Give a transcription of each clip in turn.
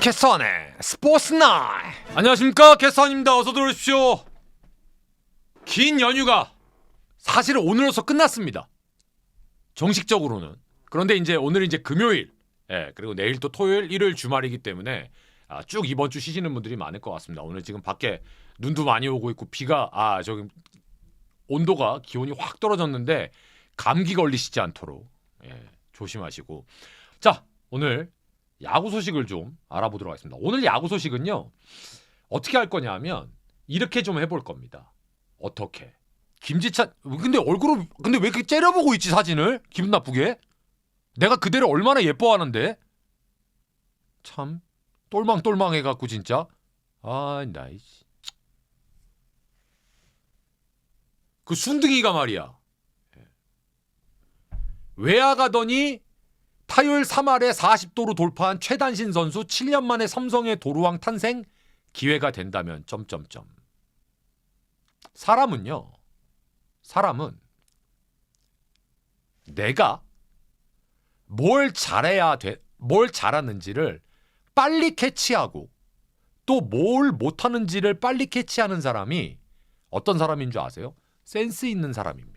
캐스터의 스포츠 나이. 안녕하십니까, 캐스터입니다. 어서 들어오십시오. 긴 연휴가 사실은 오늘로서 끝났습니다. 정식적으로는. 그런데 이제 오늘은 이제 금요일, 그리고 내일 또 토요일, 일요일 주말이기 때문에 쭉 이번 주 쉬시는 분들이 많을 것 같습니다. 오늘 지금 밖에 눈도 많이 오고 있고 비가 저기 온도가 기온이 확 떨어졌는데 감기 걸리시지 않도록 조심하시고. 자, 오늘 야구 소식을 좀 알아보도록 하겠습니다. 오늘 야구 소식은요, 어떻게 할 거냐 하면 이렇게 좀 해볼 겁니다. 어떻게? 김지찬, 근데 근데 왜 이렇게 째려보고 있지, 사진을? 기분 나쁘게? 내가 그대로 얼마나 예뻐하는데? 참 똘망똘망해갖고 진짜. 나이스. 그 순둥이가 말이야, 외야 가더니 타율 3할에 40도로 돌파한 최단신 선수 7년 만에 삼성의 도루왕 탄생 기회가 된다면 점점점. 사람은 내가 뭘 잘하는지를 빨리 캐치하고 또 뭘 못하는지를 빨리 캐치하는 사람이 어떤 사람인 줄 아세요? 센스 있는 사람입니다.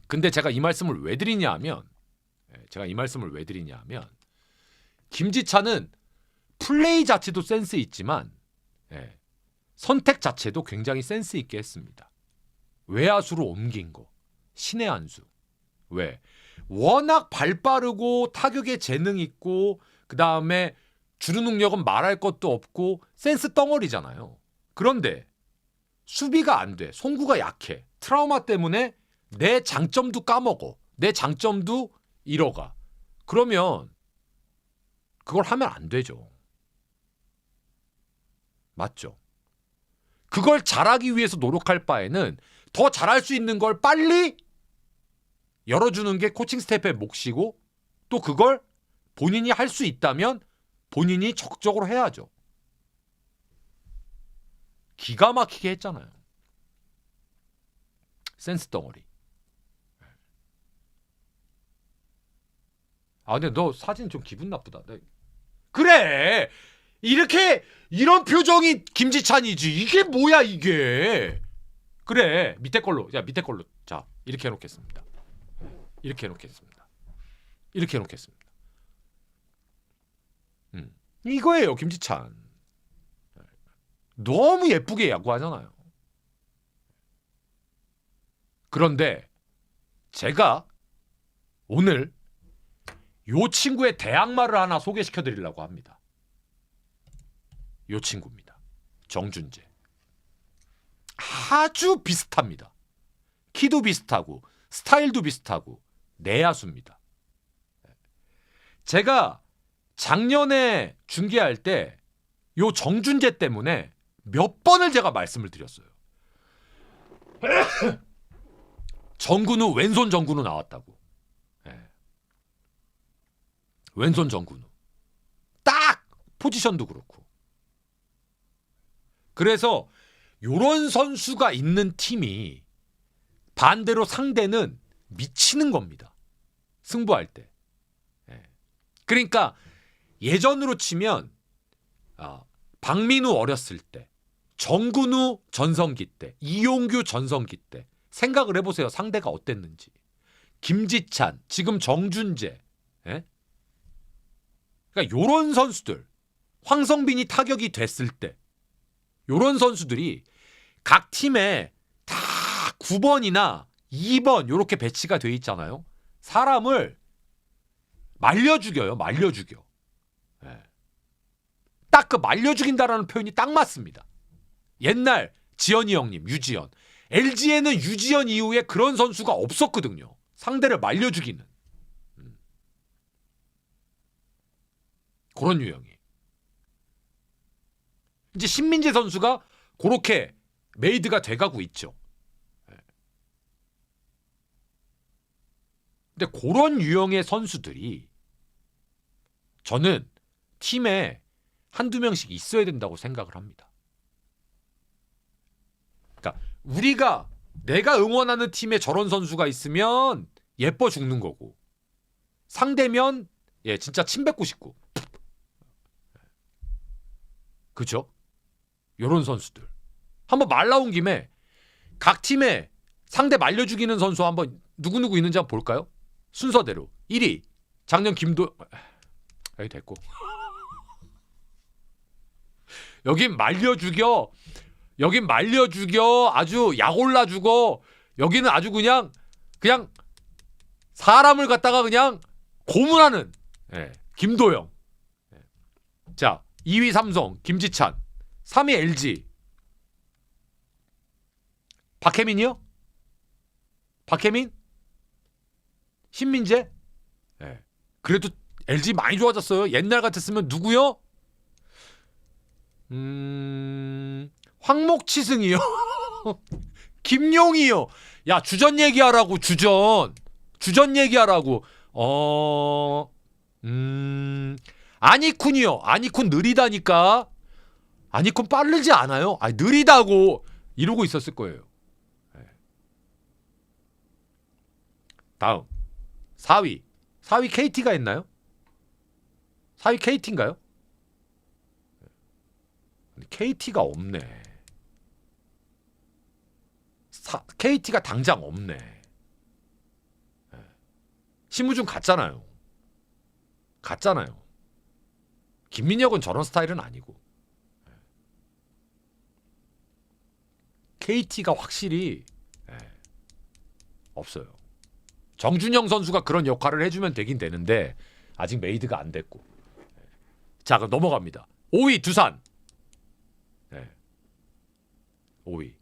근데 제가 이 말씀을 왜 드리냐 하면 김지찬은 플레이 자체도 센스 있지만 선택 자체도 굉장히 센스 있게 했습니다. 외야수로 옮긴 거 신의 한 수. 왜? 워낙 발 빠르고 타격에 재능 있고 그 다음에 주루 능력은 말할 것도 없고 센스 덩어리잖아요. 그런데 수비가 안 돼. 송구가 약해. 트라우마 때문에 내 장점도 까먹어. 내 장점도 잃어가. 그러면 그걸 하면 안 되죠. 맞죠? 그걸 잘하기 위해서 노력할 바에는 더 잘할 수 있는 걸 빨리 열어주는 게 코칭 스태프의 몫이고, 또 그걸 본인이 할 수 있다면 본인이 적극적으로 해야죠. 기가 막히게 했잖아요. 센스 덩어리. 근데 너 사진 좀 기분 나쁘다. 그래! 이런 표정이 김지찬이지. 이게 뭐야, 이게. 그래, 밑에 걸로. 자, 이렇게 해놓겠습니다. 이거예요, 김지찬. 너무 예쁘게 야구하잖아요. 그런데 제가 오늘 요 친구의 대항마를 하나 소개시켜드리려고 합니다. 요 친구입니다. 정준재. 아주 비슷합니다. 키도 비슷하고 스타일도 비슷하고 내야수입니다. 제가 작년에 중계할 때 요 정준재 때문에 몇 번을 제가 말씀을 드렸어요. 정근우, 왼손 정근우 나왔다고. 왼손 정근우. 딱 포지션도 그렇고. 그래서 요런 선수가 있는 팀이 반대로 상대는 미치는 겁니다. 승부할 때. 그러니까 예전으로 치면 박민우 어렸을 때, 정근우 전성기 때, 이용규 전성기 때 생각을 해보세요. 상대가 어땠는지. 김지찬, 지금 정준재. 그러니까 요런 선수들, 황성빈이 타격이 됐을 때 요런 선수들이 각 팀에 다 9번이나 2번 요렇게 배치가 돼 있잖아요. 사람을 말려 죽여요. 딱 그 말려 죽인다라는 표현이 딱 맞습니다. 옛날 지현이 형님, 유지현. LG에는 유지현 이후에 그런 선수가 없었거든요. 상대를 말려 죽이는. 그런 유형이. 이제 신민재 선수가 그렇게 메이드가 돼가고 있죠. 근데 그런 유형의 선수들이 저는 팀에 한두 명씩 있어야 된다고 생각을 합니다. 그러니까 내가 응원하는 팀에 저런 선수가 있으면 예뻐 죽는 거고, 상대면 예 진짜 침뱉고 그죠? 요런 선수들 한번 말 나온 김에 각 팀에 상대 말려 죽이는 선수 한번 누구누구 있는지 한번 볼까요? 순서대로 1위 작년 여기 됐고 여긴 말려 죽여 아주 약 올라 죽어. 여기는 아주 그냥 사람을 갖다가 그냥 고문하는 예, 김도영. 자 2위 삼성 김지찬, 3위 LG 박혜민이요? 박혜민? 신민재? 예. 그래도 LG 많이 좋아졌어요. 옛날 같았으면 누구요? 황목치승이요. 김용이요. 야 주전 얘기하라고 주전 얘기하라고. 아니쿤이요. 아니쿤 느리다니까. 아니쿤 빠르지 않아요? 아니 느리다고 이러고 있었을 거예요. 다음 4위 KT가 있나요? 4위 KT인가요? KT가 없네. KT가 당장 없네. 심우준 갔잖아요. 김민혁은 저런 스타일은 아니고. KT가 확실히 없어요. 정준영 선수가 그런 역할을 해주면 되긴 되는데 아직 메이드가 안 됐고. 자 그럼 넘어갑니다. 5위 두산. 5위.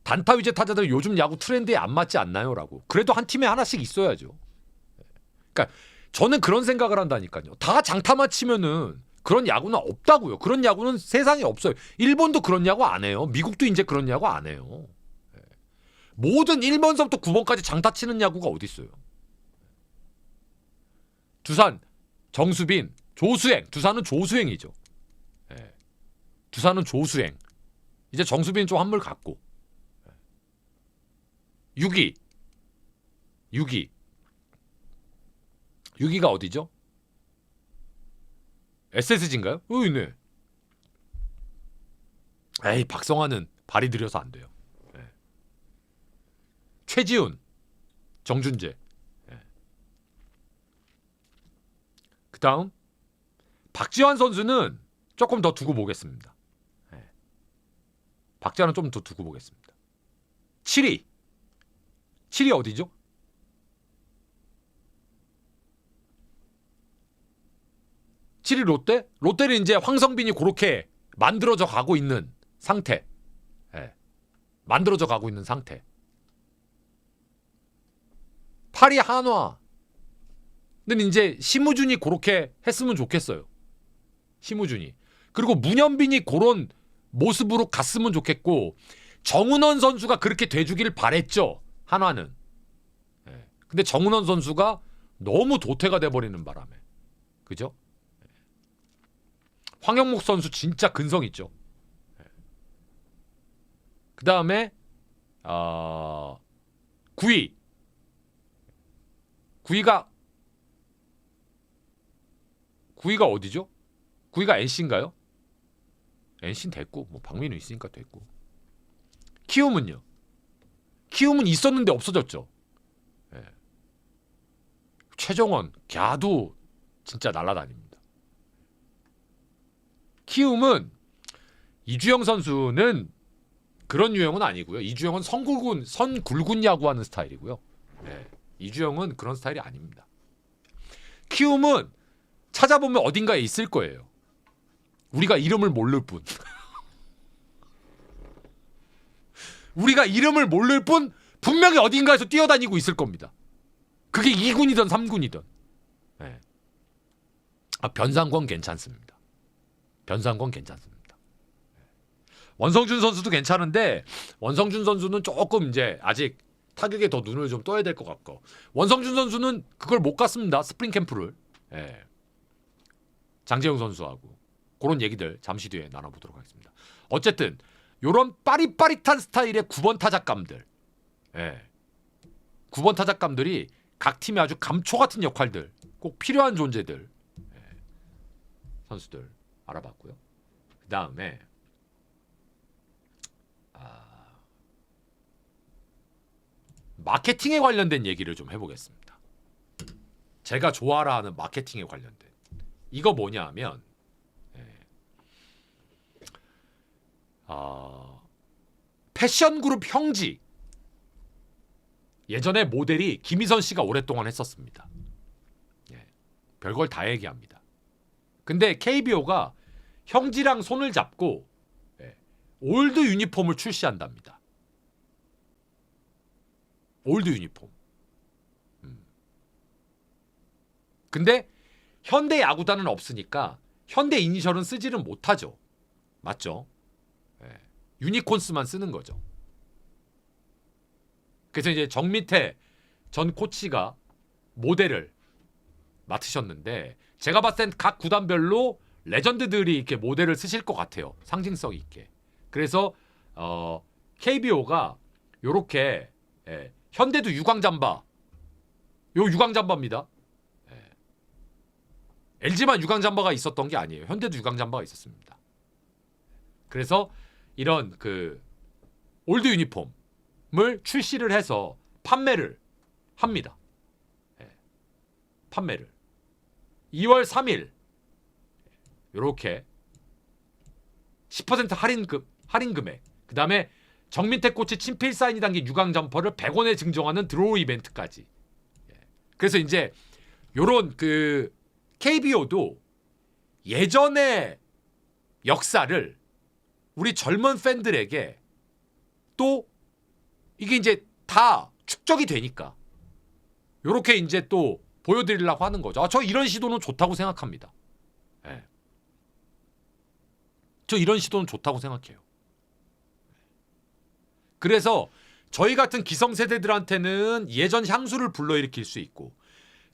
단타 위제 타자들 요즘 야구 트렌드에 안 맞지 않나요? 라고. 그래도 한 팀에 하나씩 있어야죠. 그러니까 저는 그런 생각을 한다니까요. 다 장타만 치면은 그런 야구는 없다고요. 그런 야구는 세상에 없어요. 일본도 그런 야구 안 해요. 미국도 이제 그런 야구 안 해요. 모든 1번서부터 9번까지 장타 치는 야구가 어디 있어요. 두산 정수빈, 조수행. 두산은 조수행이죠. 두산은 조수행. 이제 정수빈 좀 한물 갔고. 6위. 6위가 어디죠? SSG인가요? 여기 있네. 에이 박성환은 발이 들여서 안 돼요. 최지훈, 정준재. 그 다음 박지환 선수는 조금 더 두고 보겠습니다. 박지환은 좀 더 두고 보겠습니다. 7위 어디죠? 7위 롯데? 롯데는 이제 황성빈이 그렇게 만들어져 가고 있는 상태. 만들어져 가고 있는 상태. 8위 한화. 근데 이제 심우준이 그렇게 했으면 좋겠어요. 심우준이. 그리고 문현빈이 그런 모습으로 갔으면 좋겠고 정은원 선수가 그렇게 돼주기를 바랬죠. 한화는. 근데 정은원 선수가 너무 도태가 돼버리는 바람에. 그죠? 황영목 선수 진짜 근성 있죠. 그 다음에 9위. 9위가 어디죠? 9위가 NC인가요? NC는 됐고 뭐 박민우 있으니까 됐고. 키움은요? 키움은 있었는데 없어졌죠. 최정원, 갸도 진짜 날아다닙니다. 키움은 이주영 선수는 그런 유형은 아니고요. 이주영은 선굴군 야구하는 스타일이고요. 이주영은 그런 스타일이 아닙니다. 키움은 찾아보면 어딘가에 있을 거예요. 우리가 이름을 모를 뿐. 우리가 이름을 모를 뿐 분명히 어딘가에서 뛰어다니고 있을 겁니다. 그게 2군이든 3군이든. 변상권 괜찮습니다. 원성준 선수도 괜찮은데 원성준 선수는 조금 이제 아직 타격에 더 눈을 좀 떠야 될 것 같고 원성준 선수는 그걸 못 갔습니다. 스프링 캠프를. 장재영 선수하고 그런 얘기들 잠시 뒤에 나눠보도록 하겠습니다. 어쨌든 요런 빠릿빠릿한 스타일의 9번 타작감들. 예. 9번 타작감들이 각 팀에 아주 감초 같은 역할들, 꼭 필요한 존재들. 예. 선수들 알아봤고요. 그다음에 마케팅에 관련된 얘기를 좀 해보겠습니다. 제가 좋아라 하는 마케팅에 관련된 이거 뭐냐 하면 패션 그룹 형지 예전에 모델이 김희선 씨가 오랫동안 했었습니다. 별걸 다 얘기합니다. 근데 KBO가 형지랑 손을 잡고 올드 유니폼을 출시한답니다. 올드 유니폼. 근데 현대 야구단은 없으니까 현대 이니셜은 쓰지는 못하죠. 맞죠? 유니콘스만 쓰는 거죠. 그래서 이제 정미태 전 코치가 모델을 맡으셨는데 제가 봤을 땐 각 구단별로 레전드들이 이렇게 모델을 쓰실 것 같아요. 상징성 있게. 그래서 KBO가 요렇게 현대도 유광잠바 요 유광잠바입니다. LG만 유광잠바가 있었던 게 아니에요. 현대도 유광잠바가 있었습니다. 그래서 이런 그 올드 유니폼을 출시를 해서 판매를 합니다. 판매를 2월 3일 요렇게 10% 할인 금액 그 다음에 정민태 코치 친필 사인이 담긴 유광 점퍼를 100원에 증정하는 드로우 이벤트까지. 그래서 이제 요런 그 KBO도 예전의 역사를 우리 젊은 팬들에게 또 이게 이제 다 축적이 되니까 요렇게 이제 또 보여드리려고 하는 거죠. 저 이런 시도는 좋다고 생각합니다. 저 이런 시도는 좋다고 생각해요. 그래서 저희 같은 기성세대들한테는 예전 향수를 불러일으킬 수 있고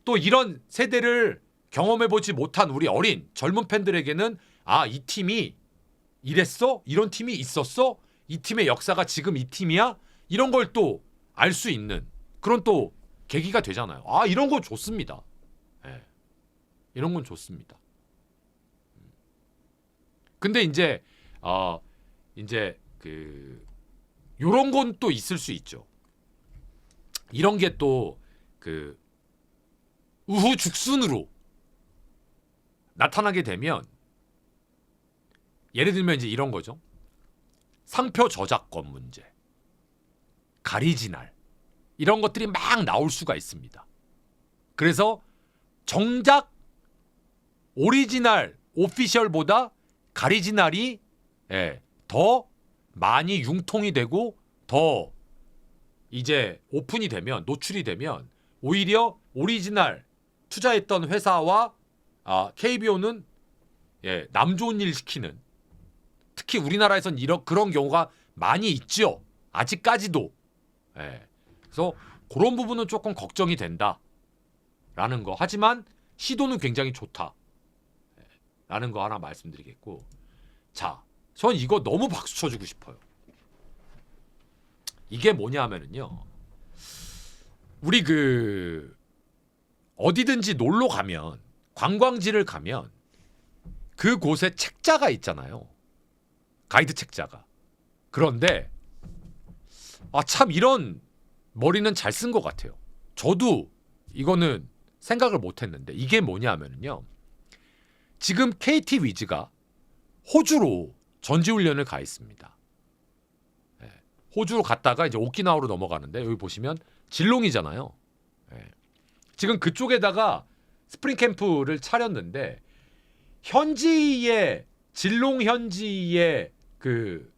또 이런 세대를 경험해보지 못한 우리 어린 젊은 팬들에게는 이 팀이 이랬어? 이런 팀이 있었어? 이 팀의 역사가 지금 이 팀이야? 이런 걸 또 알 수 있는 그런 또 계기가 되잖아요. 이런 거 좋습니다. 이런 건 좋습니다. 근데 이제 요런 건 또 있을 수 있죠. 이런 게 또 그 우후죽순으로 나타나게 되면 예를 들면 이제 이런 거죠. 상표 저작권 문제, 가리지날 이런 것들이 막 나올 수가 있습니다. 그래서 정작 오리지널 오피셜보다 가리지날이 더 많이 융통이 되고 더 이제 오픈이 되면 노출이 되면 오히려 오리지널 투자했던 회사와 KBO는 남 좋은 일 시키는 특히 우리나라에선 그런 경우가 많이 있죠. 아직까지도. 그래서 그런 부분은 조금 걱정이 된다라는 거. 하지만 시도는 굉장히 좋다라는 거 하나 말씀드리겠고. 자, 전 이거 너무 박수 쳐주고 싶어요. 이게 뭐냐 하면은요. 우리 어디든지 놀러 가면 관광지를 가면 그곳에 책자가 있잖아요. 가이드 책자가. 그런데 참 이런 머리는 잘 쓴 것 같아요. 저도 이거는 생각을 못했는데 이게 뭐냐 하면은요. 지금 KT 위즈가 호주로 전지훈련을 가 있습니다. 호주로 갔다가 이제 오키나와로 넘어가는데 여기 보시면 질롱이잖아요. 지금 그쪽에다가 스프링 캠프를 차렸는데 현지의 질롱 현지의 그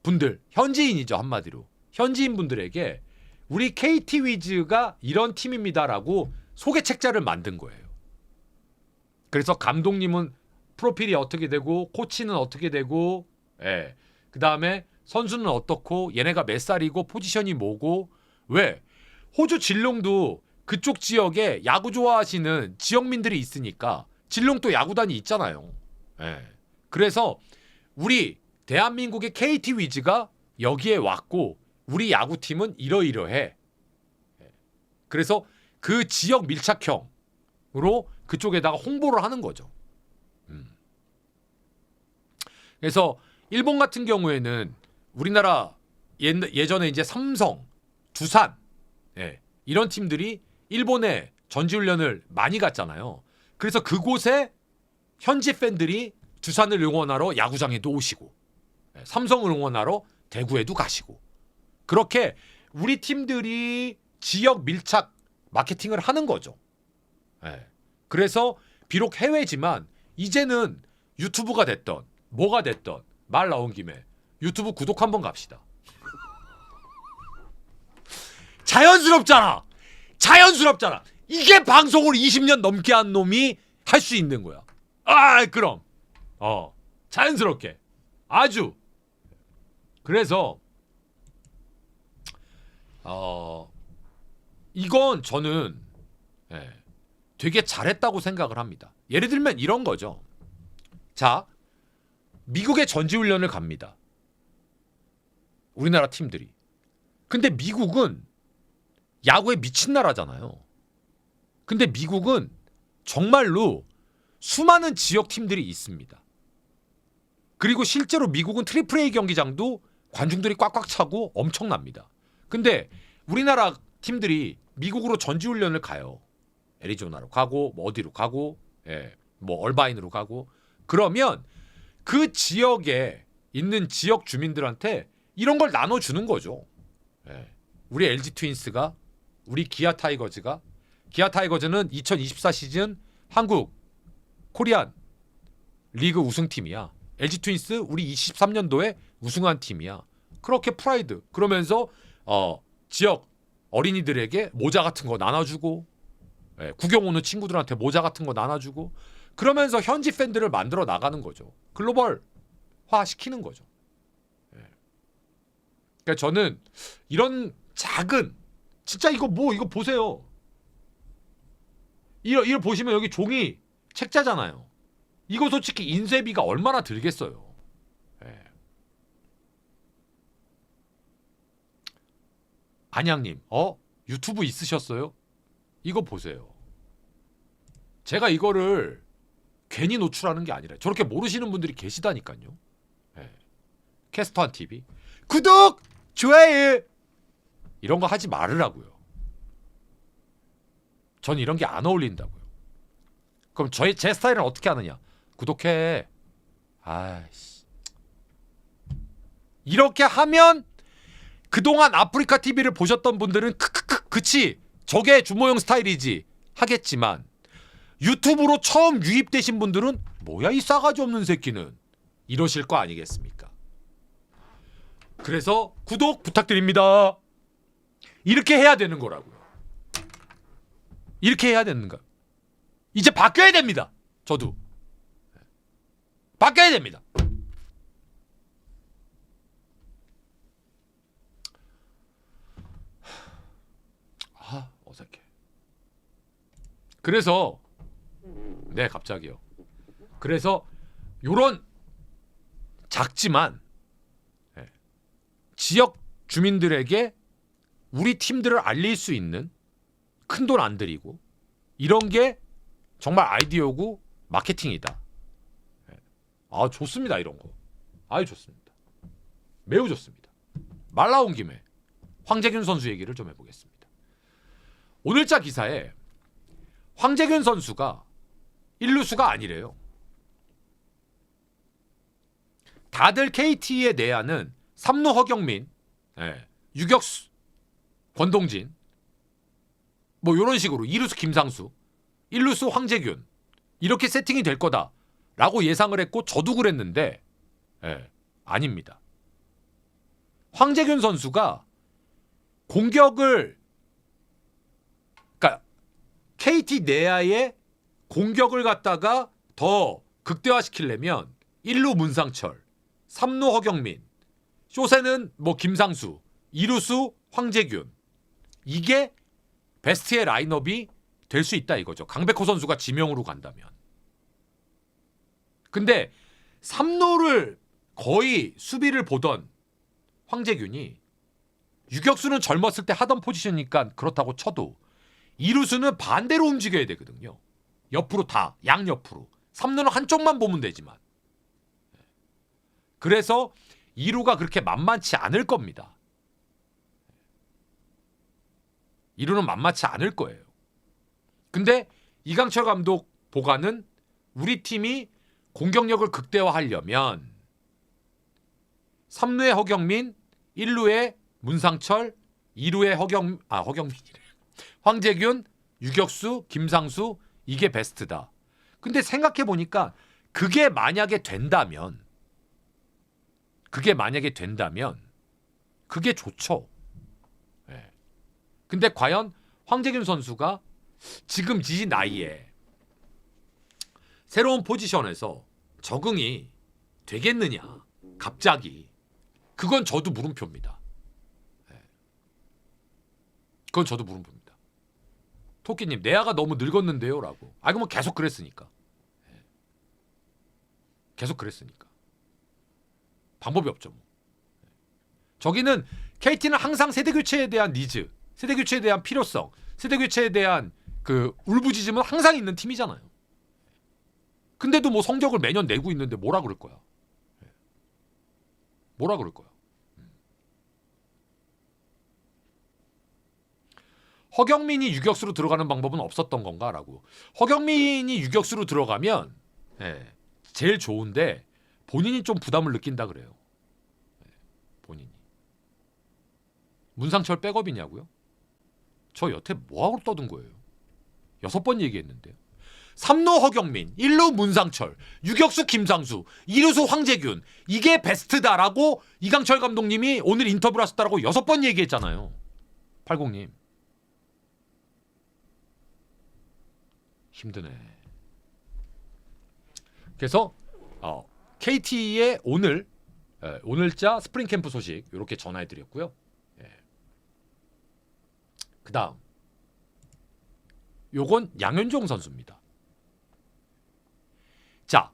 분들 현지인이죠 한마디로 현지인 분들에게 우리 KT 위즈가 이런 팀입니다라고 소개 책자를 만든 거예요. 그래서 감독님은 프로필이 어떻게 되고 코치는 어떻게 되고 그 다음에 선수는 어떻고 얘네가 몇 살이고 포지션이 뭐고 왜 호주 질롱도 그쪽 지역에 야구 좋아하시는 지역민들이 있으니까 질롱 또 야구단이 있잖아요. 그래서 우리 대한민국의 KT 위즈가 여기에 왔고 우리 야구팀은 이러이러해. 그래서 그 지역 밀착형으로 그쪽에다가 홍보를 하는 거죠. 그래서 일본 같은 경우에는 우리나라 예전에 이제 삼성, 두산 이런 팀들이 일본에 전지훈련을 많이 갔잖아요. 그래서 그곳에 현지 팬들이 두산을 응원하러 야구장에도 오시고 삼성을 응원하러 대구에도 가시고 그렇게 우리 팀들이 지역 밀착 마케팅을 하는 거죠. 그래서 비록 해외지만 이제는 유튜브가 됐던 뭐가 됐던 말 나온 김에 유튜브 구독 한번 갑시다. 자연스럽잖아. 이게 방송을 20년 넘게 한 놈이 할 수 있는 거야. 그럼 자연스럽게 아주. 그래서 이건 저는 되게 잘했다고 생각을 합니다. 예를 들면 이런 거죠. 자, 미국에 전지훈련을 갑니다. 우리나라 팀들이. 근데 미국은 야구에 미친 나라잖아요. 근데 미국은 정말로 수많은 지역 팀들이 있습니다. 그리고 실제로 미국은 트리플 A 경기장도 관중들이 꽉꽉 차고 엄청납니다. 근데 우리나라 팀들이 미국으로 전지훈련을 가요. 애리조나로 가고 뭐 어디로 가고 뭐 얼바인으로 가고 그러면 그 지역에 있는 지역 주민들한테 이런 걸 나눠주는 거죠. 우리 LG 트윈스가 우리 기아 타이거즈는 2024 시즌 한국 코리안 리그 우승팀이야. LG 트윈스 우리 23년도에 우승한 팀이야. 그렇게 프라이드 그러면서 지역 어린이들에게 모자 같은 거 나눠주고 구경 오는 친구들한테 모자 같은 거 나눠주고 그러면서 현지 팬들을 만들어 나가는 거죠. 글로벌화 시키는 거죠. 그러니까 저는 이런 작은 진짜 이거 보세요. 이거 보시면 여기 종이 책자잖아요. 이거 솔직히 인쇄비가 얼마나 들겠어요. 안양님, 유튜브 있으셨어요? 이거 보세요. 제가 이거를 괜히 노출하는 게 아니라 저렇게 모르시는 분들이 계시다니까요. 캐스터한 TV 구독, 좋아요 이런 거 하지 말으라고요. 전 이런 게 안 어울린다고요. 그럼 제 스타일은 어떻게 하느냐? 구독해. 아이씨. 이렇게 하면 그동안 아프리카 TV를 보셨던 분들은 그치 저게 주모형 스타일이지 하겠지만 유튜브로 처음 유입되신 분들은 뭐야 이 싸가지 없는 새끼는 이러실 거 아니겠습니까? 그래서 구독 부탁드립니다. 이렇게 해야 되는 거라고요. 이렇게 해야 되는 거. 이제 바뀌어야 됩니다. 저도 바뀌어야 됩니다. 어색해. 그래서 갑자기요. 그래서 요런 작지만 지역 주민들에게 우리 팀들을 알릴 수 있는 큰돈 안 들이고 이런 게 정말 아이디어고 마케팅이다. 좋습니다. 이런 거. 좋습니다. 매우 좋습니다. 말 나온 김에 황재균 선수 얘기를 좀 해보겠습니다. 오늘자 기사에 황재균 선수가 1루수가 아니래요. 다들 KT의 내야는 3루 허경민, 유격수 권동진 뭐 이런 식으로 2루수 김상수, 1루수 황재균 이렇게 세팅이 될 거다라고 예상을 했고 저도 그랬는데 아닙니다. 황재균 선수가 공격을 그러니까 KT 내야의 공격을 갖다가 더 극대화시키려면 1루 문상철, 3루 허경민, 쇼세는 뭐 김상수, 2루수 황재균 이게 베스트의 라인업이 될 수 있다 이거죠. 강백호 선수가 지명으로 간다면. 근데 3루를 거의 수비를 보던 황재균이 유격수는 젊었을 때 하던 포지션이니까 그렇다고 쳐도 이루수는 반대로 움직여야 되거든요. 옆으로 다 양옆으로. 3루는 한쪽만 보면 되지만. 그래서 2루가 그렇게 만만치 않을 겁니다. 2루는 만만치 않을 거예요. 근데 이강철 감독 보관은 우리 팀이 공격력을 극대화하려면 3루에 허경민, 1루에 문상철, 2루에 허경민이래. 황재균, 유격수, 김상수 이게 베스트다. 근데 생각해 보니까 그게 만약에 된다면 그게 좋죠. 네. 근데 과연 황재균 선수가 지금 이 나이에 새로운 포지션에서 적응이 되겠느냐? 갑자기. 그건 저도 물음표입니다. 네. 그건 저도 물음표입니다. 토끼님, 내아가 너무 늙었는데요? 라고. 그러면 계속 그랬으니까. 네. 계속 그랬으니까. 방법이 없죠. 뭐. 저기는 KT는 항상 세대교체에 대한 니즈, 세대교체에 대한 필요성, 세대교체에 대한 그 울부짖음은 항상 있는 팀이잖아요. 근데도 뭐 성적을 매년 내고 있는데 뭐라 그럴 거야. 뭐라 그럴 거야. 허경민이 유격수로 들어가는 방법은 없었던 건가라고. 허경민이 유격수로 들어가면 제일 좋은데 본인이 좀 부담을 느낀다 그래요. 본인이. 문상철 백업이냐고요? 저 여태 뭐하고 떠든 거예요? 6번 얘기했는데요. 3루 허경민, 1루 문상철, 유격수 김상수, 2루수 황재균 이게 베스트다라고 이강철 감독님이 오늘 인터뷰를 하셨다라고 6번 얘기했잖아요. 80님. 힘드네. 그래서 KT의 오늘자 스프링 캠프 소식 이렇게 전화해드렸고요. 그 다음 요건 양현종 선수입니다. 자,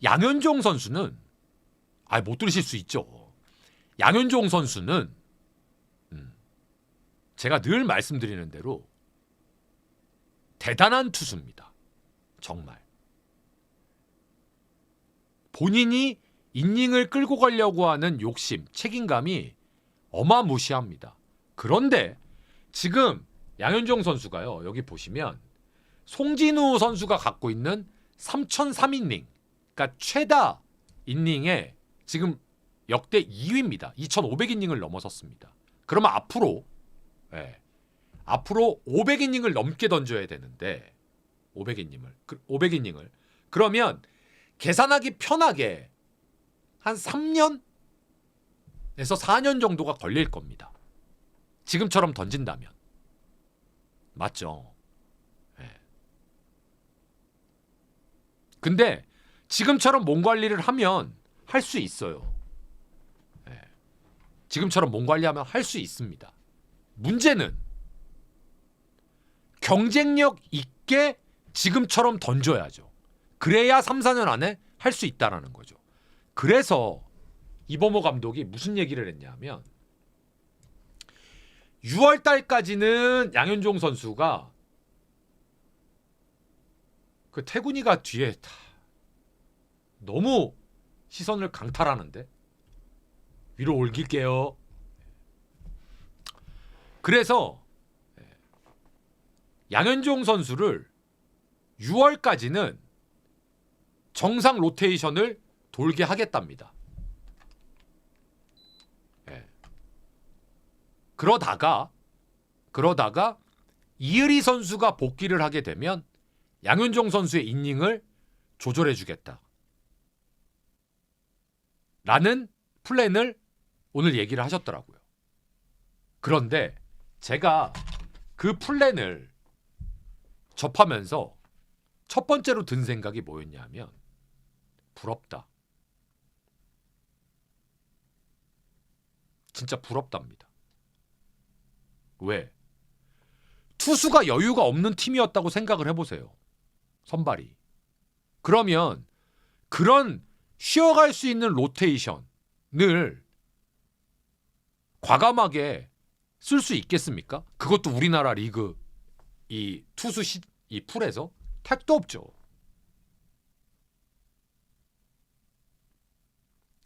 양현종 선수는 못 들으실 수 있죠. 양현종 선수는 제가 늘 말씀드리는 대로 대단한 투수입니다. 정말. 본인이 이닝을 끌고 가려고 하는 욕심, 책임감이 어마무시합니다. 그런데 지금 양현종 선수가요. 여기 보시면 송진우 선수가 갖고 있는 3003이닝, 그러니까 최다 이닝에 지금 역대 2위입니다. 2500이닝을 넘어섰습니다. 그러면 앞으로 500이닝을 넘게 던져야 되는데 500이닝을 그러면 계산하기 편하게 한 3년에서 4년 정도가 걸릴 겁니다. 지금처럼 던진다면. 맞죠? 근데 지금처럼 몸 관리를 하면 할 수 있어요. 지금처럼 몸 관리하면 할 수 있습니다. 문제는 경쟁력 있게 지금처럼 던져야죠. 그래야 3, 4년 안에 할 수 있다라는 거죠. 그래서 이범호 감독이 무슨 얘기를 했냐면 6월 달까지는 양현종 선수가 그 태군이가 뒤에 너무 시선을 강탈하는데 위로 올릴게요. 그래서 양현종 선수를 6월까지는 정상 로테이션을 돌게 하겠답니다. 그러다가 이의리 선수가 복귀를 하게 되면 양현종 선수의 이닝을 조절해 주겠다. 라는 플랜을 오늘 얘기를 하셨더라고요. 그런데 제가 그 플랜을 접하면서 첫 번째로 든 생각이 뭐였냐면 부럽다. 진짜 부럽답니다. 왜? 투수가 여유가 없는 팀이었다고 생각을 해보세요. 선발이. 그러면 그런 쉬어갈 수 있는 로테이션을 과감하게 쓸 수 있겠습니까? 그것도 우리나라 리그 이 투수 이 풀에서 택도 없죠.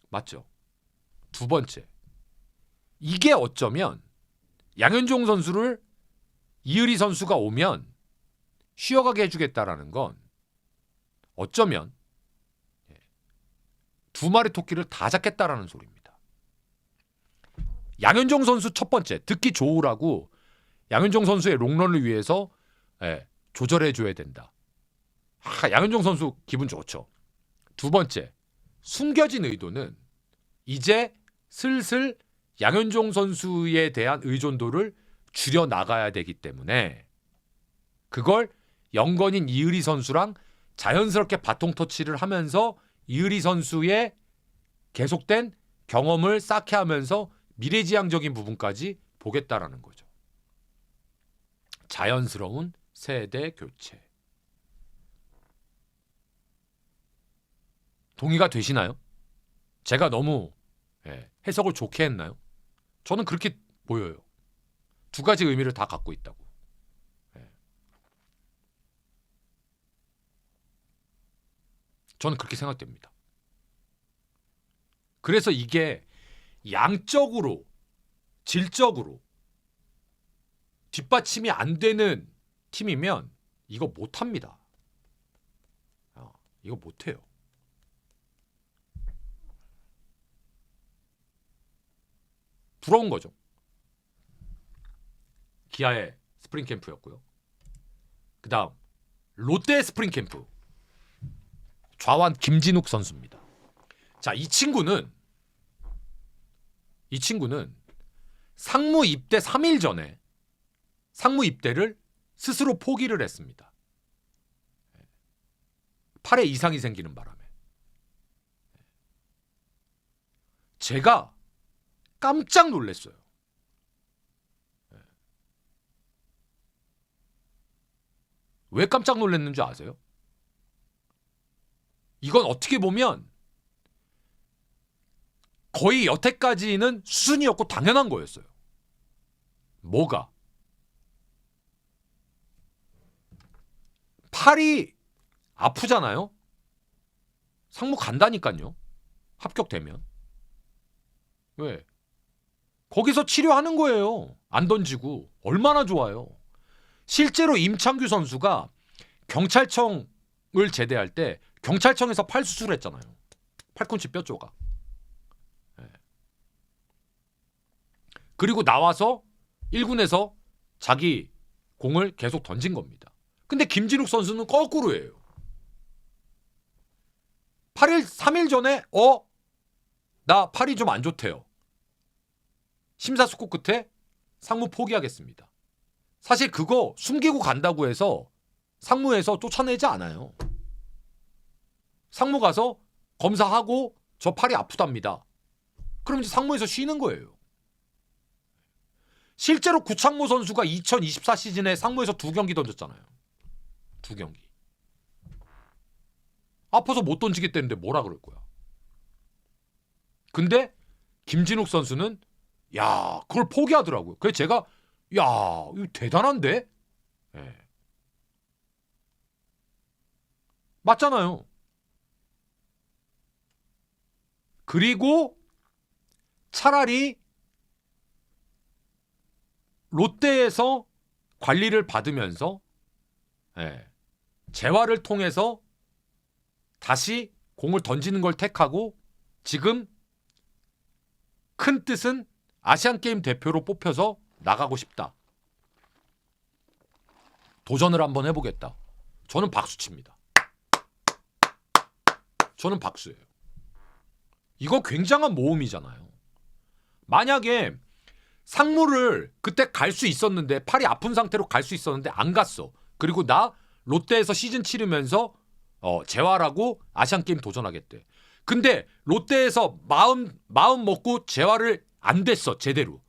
맞죠? 두 번째, 이게 어쩌면 양현종 선수를 이의리 선수가 오면 쉬어가게 해주겠다라는 건 어쩌면 두 마리 토끼를 다 잡겠다라는 소리입니다. 양현종 선수 첫 번째, 듣기 좋으라고 양현종 선수의 롱런을 위해서 조절해줘야 된다. 양현종 선수 기분 좋죠. 두 번째, 숨겨진 의도는 이제 슬슬 양현종 선수에 대한 의존도를 줄여나가야 되기 때문에 그걸 영건인 이의리 선수랑 자연스럽게 바통 터치를 하면서 이의리 선수의 계속된 경험을 쌓게 하면서 미래지향적인 부분까지 보겠다라는 거죠. 자연스러운 세대 교체. 동의가 되시나요? 제가 너무 해석을 좋게 했나요? 저는 그렇게 보여요. 두 가지 의미를 다 갖고 있다고. 저는 그렇게 생각됩니다. 그래서 이게 양적으로, 질적으로 뒷받침이 안 되는 팀이면 이거 못합니다. 이거 못해요. 부러운 거죠. 기아의 스프링 캠프였고요. 그 다음 롯데의 스프링 캠프. 좌완 김진욱 선수입니다. 자, 이 친구는 상무 입대 3일 전에 상무 입대를 스스로 포기를 했습니다. 팔에 이상이 생기는 바람에. 제가 깜짝 놀랐어요. 왜 깜짝 놀랐는지 아세요? 이건 어떻게 보면 거의 여태까지는 수순이었고 당연한 거였어요. 뭐가? 팔이 아프잖아요? 상무 간다니까요. 합격되면. 왜? 거기서 치료하는 거예요. 안 던지고. 얼마나 좋아요. 실제로 임창규 선수가 경찰청을 제대할 때 경찰청에서 팔 수술을 했잖아요. 팔꿈치 뼈 조각. 그리고 나와서 1군에서 자기 공을 계속 던진 겁니다. 근데 김진욱 선수는 거꾸로예요. 3일 전에 나 팔이 좀 안 좋대요. 심사숙고 끝에 상무 포기하겠습니다. 사실 그거 숨기고 간다고 해서 상무에서 쫓아내지 않아요. 상무 가서 검사하고 저 팔이 아프답니다. 그럼 이제 상무에서 쉬는 거예요. 실제로 구창모 선수가 2024 시즌에 상무에서 2경기 던졌잖아요. 2경기. 아파서 못 던지겠다는데 뭐라 그럴 거야. 근데 김진욱 선수는 그걸 포기하더라고요. 그래서 제가 이거 대단한데? 맞잖아요. 그리고 차라리 롯데에서 관리를 받으면서 재활을 통해서 다시 공을 던지는 걸 택하고 지금 큰 뜻은 아시안게임 대표로 뽑혀서 나가고 싶다. 도전을 한번 해보겠다. 저는 박수칩니다. 저는 박수예요. 이거 굉장한 모험이잖아요. 만약에 상무를 그때 갈 수 있었는데 팔이 아픈 상태로 갈 수 있었는데 안 갔어. 그리고 나 롯데에서 시즌 치르면서 재활하고 아시안게임 도전하겠대. 근데 롯데에서 마음 먹고 재활을 안 됐어. 제대로.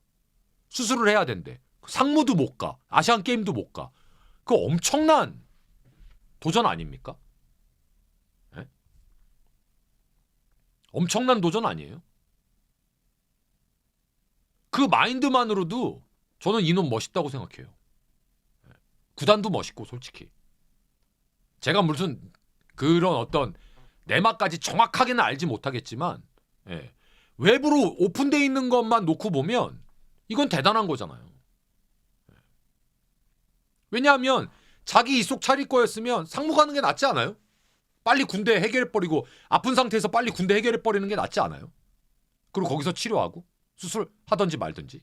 수술을 해야 된대. 상무도 못 가. 아시안게임도 못 가. 그거 엄청난 도전 아닙니까? 엄청난 도전 아니에요? 그 마인드만으로도 저는 이놈 멋있다고 생각해요. 구단도 멋있고 솔직히. 제가 무슨 그런 어떤 내막까지 정확하게는 알지 못하겠지만 외부로 오픈되어 있는 것만 놓고 보면 이건 대단한 거잖아요. 왜냐하면 자기 이속 차릴 거였으면 상무 가는 게 낫지 않아요? 빨리 군대 해결해버리고 아픈 상태에서 빨리 군대 해결해버리는 게 낫지 않아요? 그리고 거기서 치료하고 수술하든지 말든지.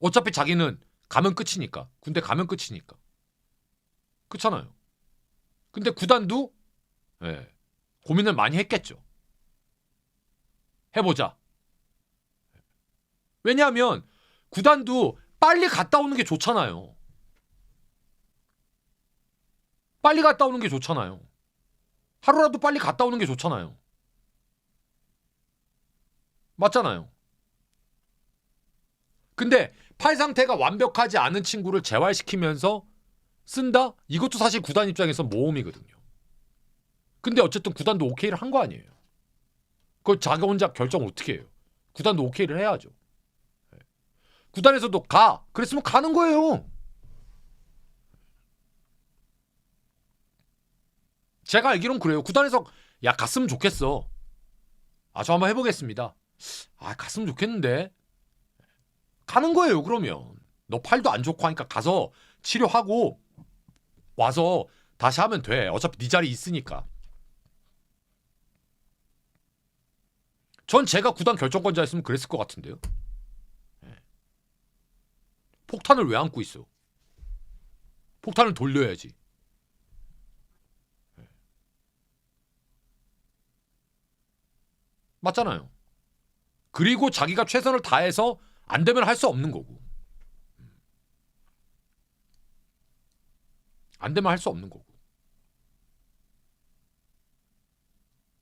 어차피 자기는 가면 끝이니까. 군대 가면 끝이니까. 그렇잖아요. 근데 구단도 고민을 많이 했겠죠. 해보자. 왜냐하면 구단도 빨리 갔다 오는 게 좋잖아요. 빨리 갔다 오는 게 좋잖아요. 하루라도 빨리 갔다 오는 게 좋잖아요. 맞잖아요. 근데 팔 상태가 완벽하지 않은 친구를 재활시키면서 쓴다? 이것도 사실 구단 입장에서 모험이거든요. 근데 어쨌든 구단도 오케이를 한 거 아니에요. 그걸 자기 혼자 결정 어떻게 해요? 구단도 오케이를 해야죠. 구단에서도 가. 그랬으면 가는 거예요. 제가 알기론 그래요. 구단에서 야 갔으면 좋겠어. 저 한번 해보겠습니다. 갔으면 좋겠는데. 가는 거예요. 그러면 너 팔도 안 좋고 하니까 가서 치료하고 와서 다시 하면 돼. 어차피 네 자리 있으니까. 전 제가 구단 결정권자였으면 그랬을 것 같은데요. 폭탄을 왜 안고 있어? 폭탄을 돌려야지. 맞잖아요. 그리고 자기가 최선을 다해서 안 되면 할 수 없는 거고. 안 되면 할 수 없는 거고.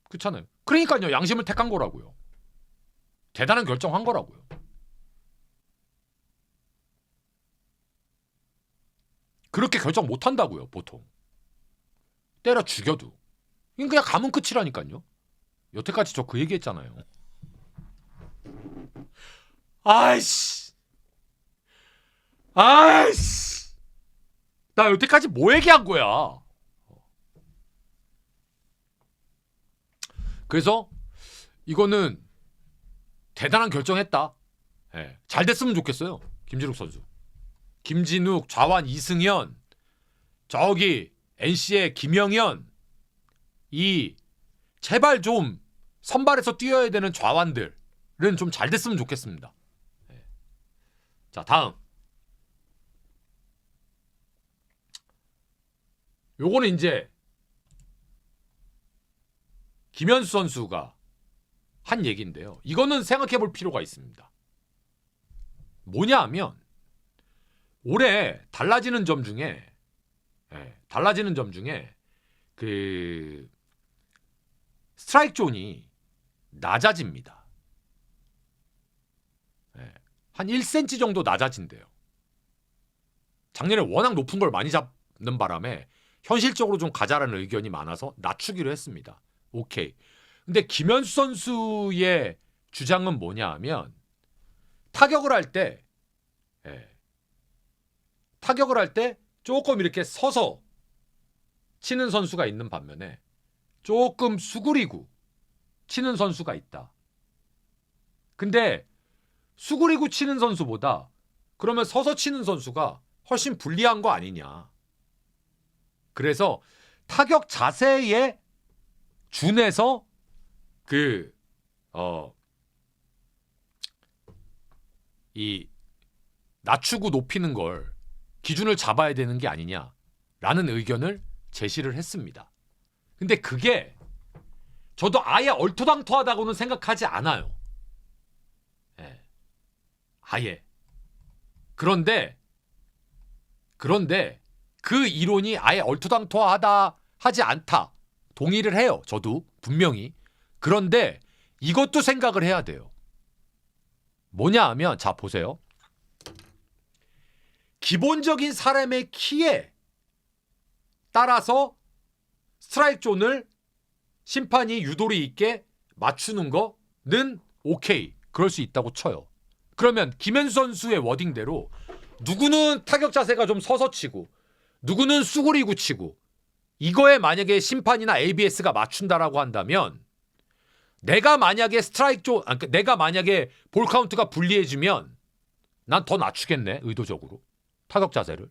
그렇잖아요. 그러니까요. 양심을 택한 거라고요. 대단한 결정한 거라고요. 그렇게 결정 못 한다고요. 보통. 때려 죽여도. 그냥 가면 끝이라니까요. 여태까지 저 그 얘기했잖아요. 아이씨. 나 여태까지 뭐 얘기한 거야? 그래서 이거는 대단한 결정했다. 잘 됐으면 좋겠어요. 김진욱 선수. 김진욱, 좌완 이승현, 저기 NC의 김영현, 이 제발 좀 선발에서 뛰어야 되는 좌완들은 좀 잘 됐으면 좋겠습니다. 자, 다음. 요거는 이제 김현수 선수가 한 얘기인데요. 이거는 생각해 볼 필요가 있습니다. 뭐냐 하면 올해 달라지는 점 중에 그 스트라이크 존이 낮아집니다. 한 1cm 정도 낮아진대요. 작년에 워낙 높은 걸 많이 잡는 바람에 현실적으로 좀 가자라는 의견이 많아서 낮추기로 했습니다. 오케이. 근데 김현수 선수의 주장은 뭐냐 하면 타격을 할 때 조금 이렇게 서서 치는 선수가 있는 반면에 조금 수그리고 치는 선수가 있다. 근데 수그리고 치는 선수보다 그러면 서서 치는 선수가 훨씬 불리한 거 아니냐. 그래서 타격 자세에 준해서 이 낮추고 높이는 걸 기준을 잡아야 되는 게 아니냐라는 의견을 제시를 했습니다. 근데 그게 저도 아예 얼토당토하다고는 생각하지 않아요. 아예. 그런데 그 이론이 아예 얼토당토하다 하지 않다. 동의를 해요. 저도 분명히. 그런데 이것도 생각을 해야 돼요. 뭐냐 하면 자 보세요. 기본적인 사람의 키에 따라서 스트라이크 존을 심판이 유도리 있게 맞추는 거는 오케이. 그럴 수 있다고 쳐요. 그러면 김현수 선수의 워딩대로 누구는 타격 자세가 좀 서서 치고 누구는 수그리고 치고 이거에 만약에 심판이나 ABS가 맞춘다라고 한다면 내가 만약에 내가 만약에 볼 카운트가 불리해지면 난 더 낮추겠네. 의도적으로. 타격 자세를.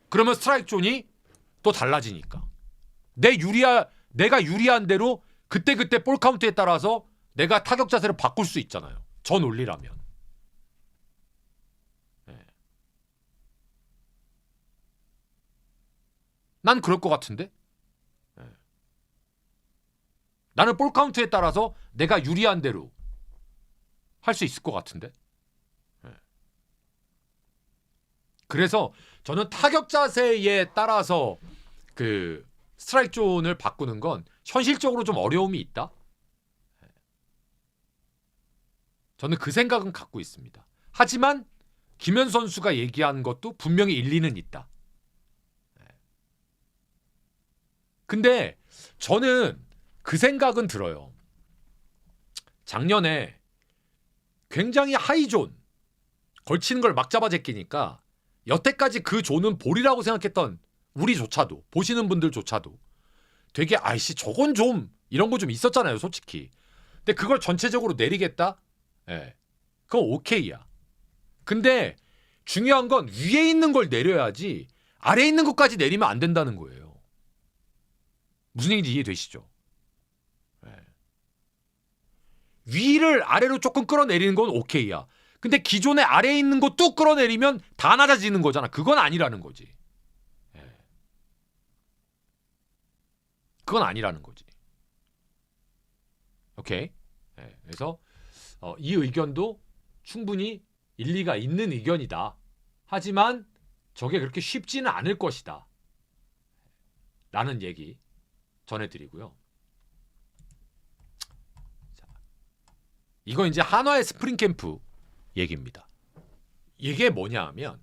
그러면 스트라이크 존이 또 달라지니까. 내가 유리한 대로 그때 볼 카운트에 따라서 내가 타격 자세를 바꿀 수 있잖아요. 저 논리라면. 네. 난 그럴 것 같은데. 네. 나는 볼 카운트에 따라서 내가 유리한 대로 할 수 있을 것 같은데. 네. 그래서 저는 타격 자세에 따라서 그 스트라이크 존을 바꾸는 건 현실적으로 좀 어려움이 있다. 저는 그 생각은 갖고 있습니다. 하지만 김현 선수가 얘기한 것도 분명히 일리는 있다. 근데 저는 그 생각은 들어요. 작년에 굉장히 하이존 걸치는 걸 막 잡아 제끼니까 여태까지 그 존은 볼이라고 생각했던 우리조차도 보시는 분들조차도 되게 아이씨 저건 좀 이런 거 좀 있었잖아요 솔직히. 근데 그걸 전체적으로 내리겠다? 예, 그건 오케이야. 근데 중요한 건 위에 있는 걸 내려야지 아래에 있는 것까지 내리면 안 된다는 거예요. 무슨 얘기인지 이해되시죠? 예. 위를 아래로 조금 끌어내리는 건 오케이야. 근데 기존에 아래에 있는 거 뚝 끌어내리면 다 낮아지는 거잖아. 그건 아니라는 거지. 예. 그건 아니라는 거지. 오케이? 예. 그래서 이 의견도 충분히 일리가 있는 의견이다. 하지만 저게 그렇게 쉽지는 않을 것이다. 라는 얘기 전해드리고요. 자, 이거 이제 한화의 스프링 캠프 얘기입니다. 이게 뭐냐 하면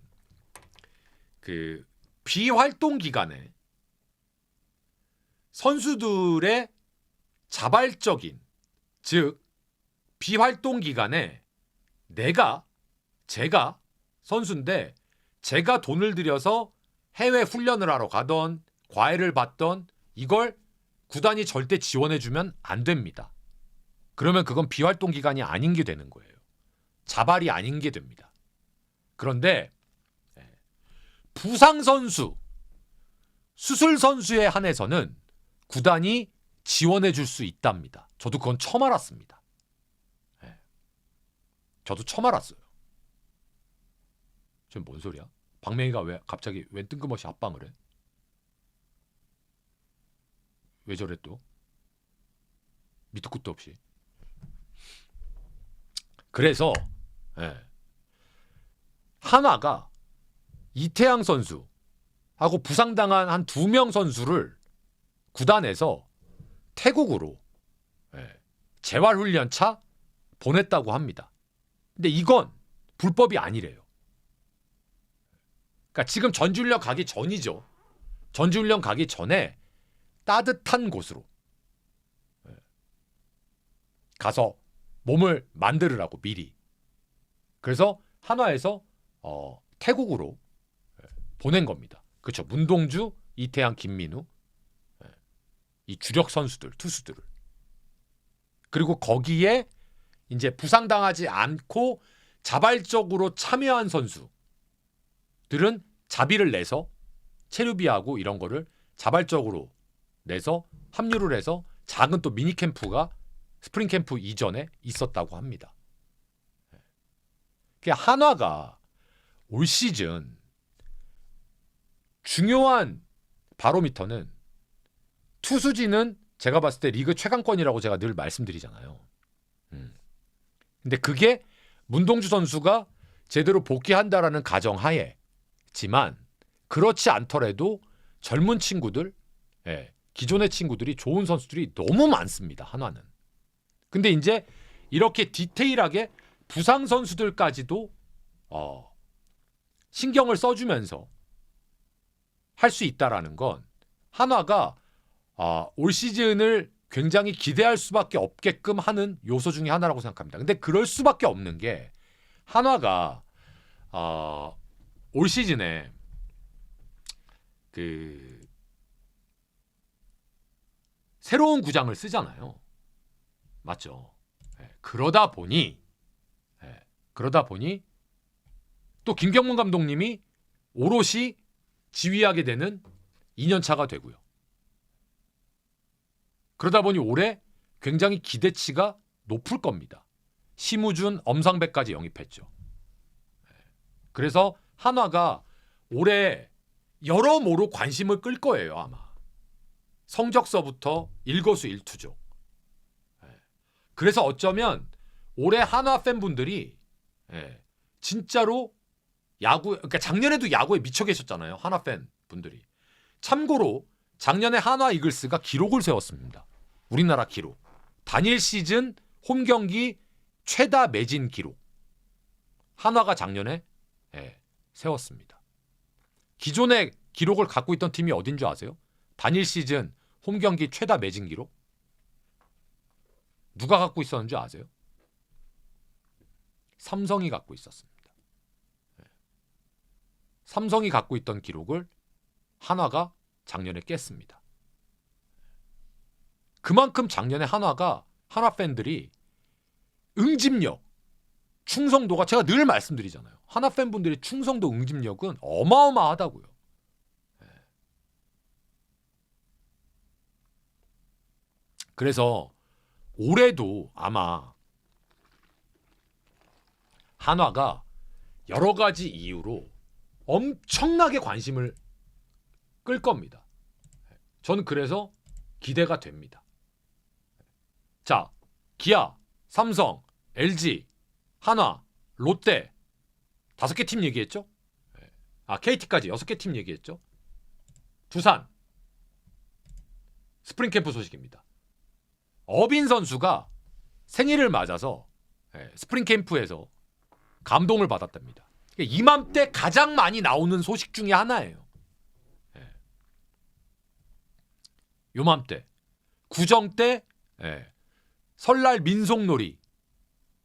그 비활동 기간에 선수들의 자발적인 즉 비활동 기간에 제가 선수인데 제가 돈을 들여서 해외 훈련을 하러 가던 과외를 받던 이걸 구단이 절대 지원해주면 안 됩니다. 그러면 그건 비활동 기간이 아닌 게 되는 거예요. 자발이 아닌 게 됩니다. 그런데 부상 선수, 수술 선수에 한해서는 구단이 지원해줄 수 있답니다. 저도 그건 처음 알았습니다. 저도 처음 알았어요. 지금 뭔 소리야? 박명희가 왜 갑자기 웬 뜬금없이 합방을 해? 왜 저래 또? 밑도 끝도 없이. 그래서 한화가 이태양 선수하고 부상당한 한 2명 선수를 구단에서 태국으로 재활훈련차 보냈다고 합니다. 근데 이건 불법이 아니래요. 그러니까 지금 전지훈련 가기 전이죠. 전지훈련 가기 전에 따뜻한 곳으로 가서 몸을 만들으라고 미리. 그래서 한화에서 태국으로 보낸 겁니다. 그렇죠. 문동주, 이태양, 김민우 이 주력 선수들, 투수들을. 그리고 거기에 이제 부상당하지 않고 자발적으로 참여한 선수들은 자비를 내서 체류비하고 이런 거를 자발적으로 내서 합류를 해서 작은 또 미니 캠프가 스프링 캠프 이전에 있었다고 합니다. 한화가 올 시즌 중요한 바로미터는 투수진은 제가 봤을 때 리그 최강권이라고 제가 늘 말씀드리잖아요. 근데 그게 문동주 선수가 제대로 복귀한다라는 가정하에지만 그렇지 않더라도 젊은 친구들, 기존의 친구들이 좋은 선수들이 너무 많습니다. 한화는. 근데 이제 이렇게 디테일하게 부상 선수들까지도 신경을 써주면서 할 수 있다라는 건 한화가 올 시즌을 굉장히 기대할 수밖에 없게끔 하는 요소 중에 하나라고 생각합니다. 근데 그럴 수밖에 없는 게 한화가 올 시즌에 그 새로운 구장을 쓰잖아요. 맞죠? 그러다 보니 또 김경문 감독님이 오롯이 지휘하게 되는 2년차가 되고요. 그러다 보니 올해 굉장히 기대치가 높을 겁니다. 심우준, 엄상백까지 영입했죠. 그래서 한화가 올해 여러모로 관심을 끌 거예요, 아마. 성적서부터 일거수일투족. 그래서 어쩌면 올해 한화 팬분들이 진짜로 그러니까 작년에도 야구에 미쳐 계셨잖아요, 한화 팬분들이. 참고로 작년에 한화 이글스가 기록을 세웠습니다. 우리나라 기록. 단일 시즌 홈 경기 최다 매진 기록. 한화가 작년에 세웠습니다. 기존의 기록을 갖고 있던 팀이 어딘 줄 아세요? 단일 시즌 홈 경기 최다 매진 기록? 누가 갖고 있었는 줄 아세요? 삼성이 갖고 있었습니다. 삼성이 갖고 있던 기록을 한화가 작년에 깼습니다. 그만큼 작년에 한화 팬들이 응집력, 충성도가 제가 늘 말씀드리잖아요. 한화 팬분들의 충성도, 응집력은 어마어마하다고요. 그래서 올해도 아마 한화가 여러 가지 이유로 엄청나게 관심을 끌 겁니다. 저는 그래서 기대가 됩니다. 자, 기아, 삼성, LG, 한화, 롯데 5개 팀 얘기했죠? KT까지 6개 팀 얘기했죠? 두산 스프링 캠프 소식입니다. 어빈 선수가 생일을 맞아서 스프링 캠프에서 감동을 받았답니다. 이맘때 가장 많이 나오는 소식 중에 하나예요. 요맘때 구정 때 설날 민속놀이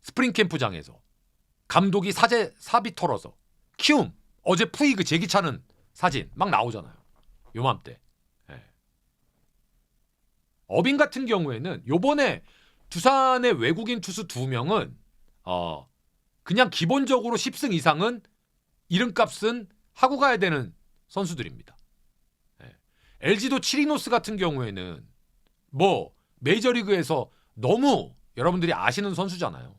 스프링 캠프장에서 감독이 사비 털어서 키움 어제 푸이그 제기 차는 사진 막 나오잖아요. 요맘때. 어빈 같은 경우에는 요번에 두산의 외국인 투수 2명은 그냥 기본적으로 10승 이상은 이름값은 하고 가야 되는 선수들입니다. LG도 치리노스 같은 경우에는 뭐 메이저리그에서 너무 여러분들이 아시는 선수잖아요.